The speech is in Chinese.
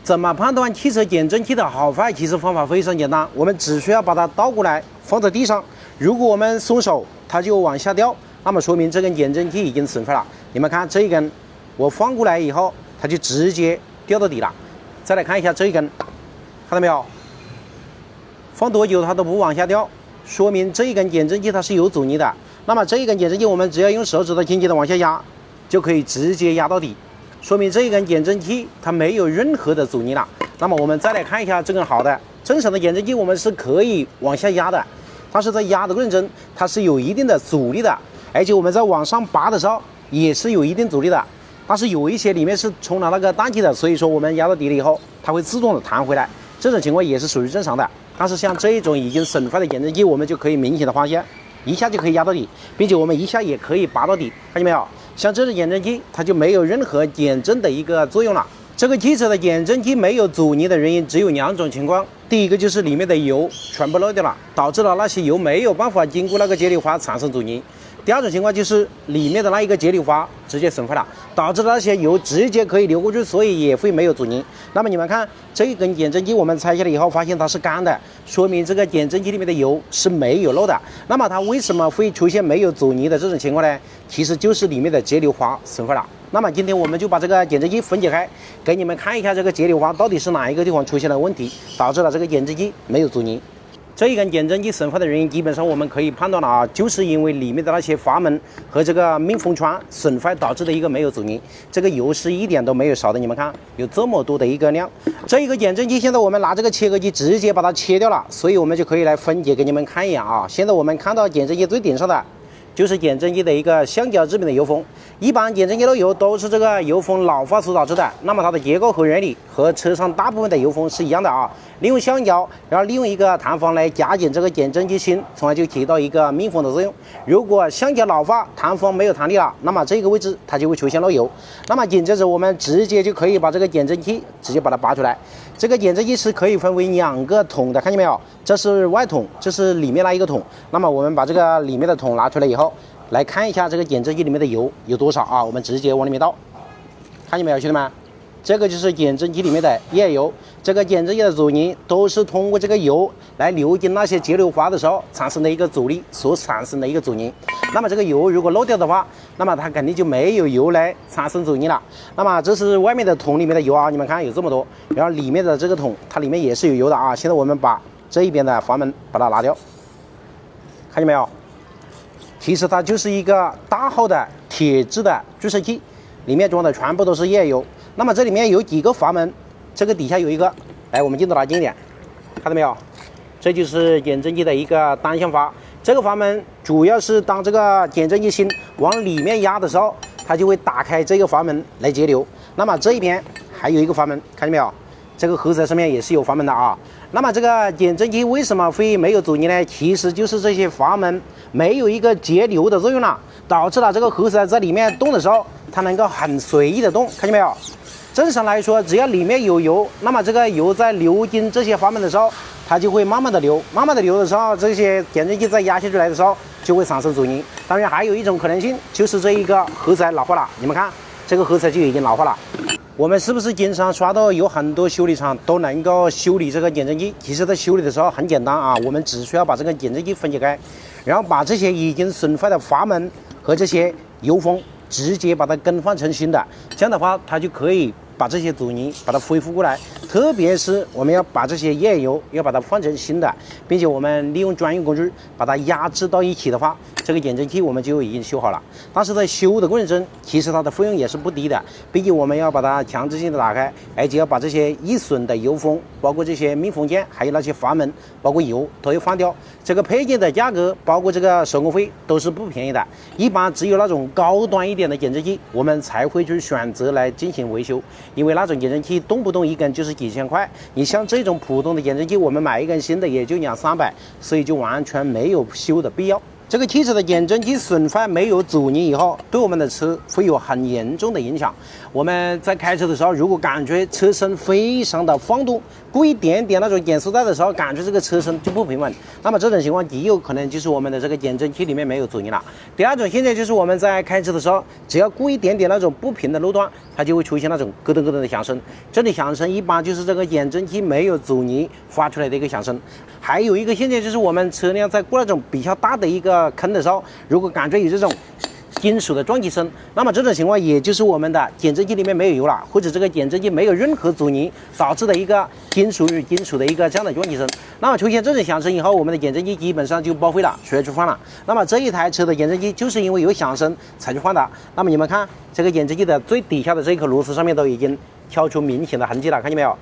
怎么判断汽车减震器的好坏？其实方法非常简单，我们只需要把它倒过来放在地上，如果我们松手，它就往下掉，那么说明这根减震器已经损坏了。你们看这一根，我放过来以后，它就直接掉到底了。再来看一下这一根，看到没有？放多久它都不往下掉，说明这一根减震器它是有阻尼的。那么这一根减震器，我们只要用手指头轻轻的往下压，就可以直接压到底。说明这一根减震器它没有任何的阻尼了。那么我们再来看一下这根好的，正常的减震器我们是可以往下压的，但是在压的过程中它是有一定的阻力的，而且我们在往上拔的时候也是有一定阻力的。但是有一些里面是充了那个氮气的，所以说我们压到底了以后，它会自动的弹回来，这种情况也是属于正常的。但是像这一种已经损坏的减震器，我们就可以明显的发现，一下就可以压到底，并且我们一下也可以拔到底，看见没有？像这种减震器，它就没有任何减震的一个作用了。这个汽车的减震器没有阻尼的原因只有两种情况，第一个就是里面的油全部漏掉了，导致了那些油没有办法经过那个节流阀产生阻尼。第二种情况就是里面的那一个节流阀直接损坏了，导致那些油直接可以流过去，所以也会没有阻尼。那么你们看这一根减震器，我们拆下来以后发现它是干的，说明这个减震器里面的油是没有漏的。那么它为什么会出现没有阻尼的这种情况呢？其实就是里面的节流阀损坏了。那么今天我们就把这个减震器分解开，给你们看一下这个节流阀到底是哪一个地方出现了问题，导致了这个减震器没有阻尼。这一根减震器损坏的原因，基本上我们可以判断了啊，就是因为里面的那些阀门和这个密封圈损坏导致的一个没有阻尼。这个油是一点都没有少的，你们看有这么多的一个量。这一个减震器现在我们拿这个切割机直接把它切掉了，所以我们就可以来分解给你们看一眼啊。现在我们看到减震器最顶上的就是减震器的一个橡胶制品的油封。一般减震器漏油都是这个油封老化所导致的，那么它的结构和原理和车上大部分的油封是一样的啊，利用橡胶，然后利用一个弹簧来夹紧这个减震器芯，从而就起到一个密封的作用。如果橡胶老化，弹簧没有弹力了，那么这个位置它就会出现漏油。那么紧接着我们直接就可以把这个减震器直接把它拔出来。这个减震器是可以分为两个桶的，看见没有？这是外桶，这是里面那一个桶。那么我们把这个里面的桶拿出来以后，来看一下这个减震器里面的油有多少啊？我们直接往里面倒，看见没有，兄弟们？这个就是减震器里面的液油。这个减震器的阻尼都是通过这个油来流进那些节流阀的时候产生的一个阻力所产生的一个阻尼。那么这个油如果漏掉的话，那么它肯定就没有油来产生阻尼了。那么这是外面的桶里面的油啊，你们看有这么多，然后里面的这个桶它里面也是有油的啊。现在我们把这一边的阀门把它拿掉，看见没有？其实它就是一个大号的铁质的注射器，里面装的全部都是液油。那么这里面有几个阀门，这个底下有一个，来我们镜头拿近一点，看到没有？这就是减震器的一个单向阀。这个阀门主要是当这个减震器芯往里面压的时候，它就会打开这个阀门来节流。那么这一边还有一个阀门，看见没有？这个盒子上面也是有阀门的啊。那么这个减震器为什么会没有阻尼呢？其实就是这些阀门没有一个节流的作用了，导致了这个盒子在里面动的时候，它能够很随意的动，看见没有？正常来说，只要里面有油，那么这个油在流进这些阀门的时候，它就会慢慢的流，慢慢的流的时候，这些减震器在压下出来的时候就会产生阻尼。当然还有一种可能性，就是这一个盒子老化了，你们看这个盒子就已经老化了。我们是不是经常刷到有很多修理厂都能够修理这个减震器？其实在修理的时候很简单啊，我们只需要把这个减震器分解开，然后把这些已经损坏的阀门和这些油封直接把它更换成新的，这样的话它就可以把这些阻尼把它恢复过来。特别是我们要把这些液油要把它换成新的，并且我们利用专用工具把它压制到一起的话，这个减震器我们就已经修好了。但是在修的过程中，其实它的费用也是不低的，毕竟我们要把它强制性的打开，而且要把这些易损的油封，包括这些密封件，还有那些阀门，包括油都要换掉。这个配件的价格包括这个手工费都是不便宜的，一般只有那种高端一点的减震器我们才会去选择来进行维修，因为那种减震器动不动一根就是几千块，你像这种普通的减震器我们买一根新的也就200-300，所以就完全没有修的必要。这个汽车的减震器损坏没有阻尼以后，对我们的车会有很严重的影响。我们在开车的时候，如果感觉车身非常的晃动，故意点那种减速带的时候，感觉这个车身就不平稳，那么这种情况极有可能就是我们的这个减震器里面没有阻尼了。第二种现象就是我们在开车的时候，只要故意点那种不平的路段，它就会出现那种咯噔咯噔的响声。这里响声一般就是这个减震器没有阻尼发出来的一个响声。还有一个现象就是我们车辆在过那种比较大的一个坑的时候，如果感觉有这种金属的撞击声，那么这种情况也就是我们的减震器里面没有油了，或者这个减震器没有任何阻尼导致的一个金属与金属的一个这样的撞击声。那么出现这种响声以后，我们的减震器基本上就报废了，需要去换了。那么这一台车的减震器就是因为有响声才去换的。那么你们看这个减震器的最底下的这一颗螺丝上面都已经挑出明显的痕迹了，看见没有？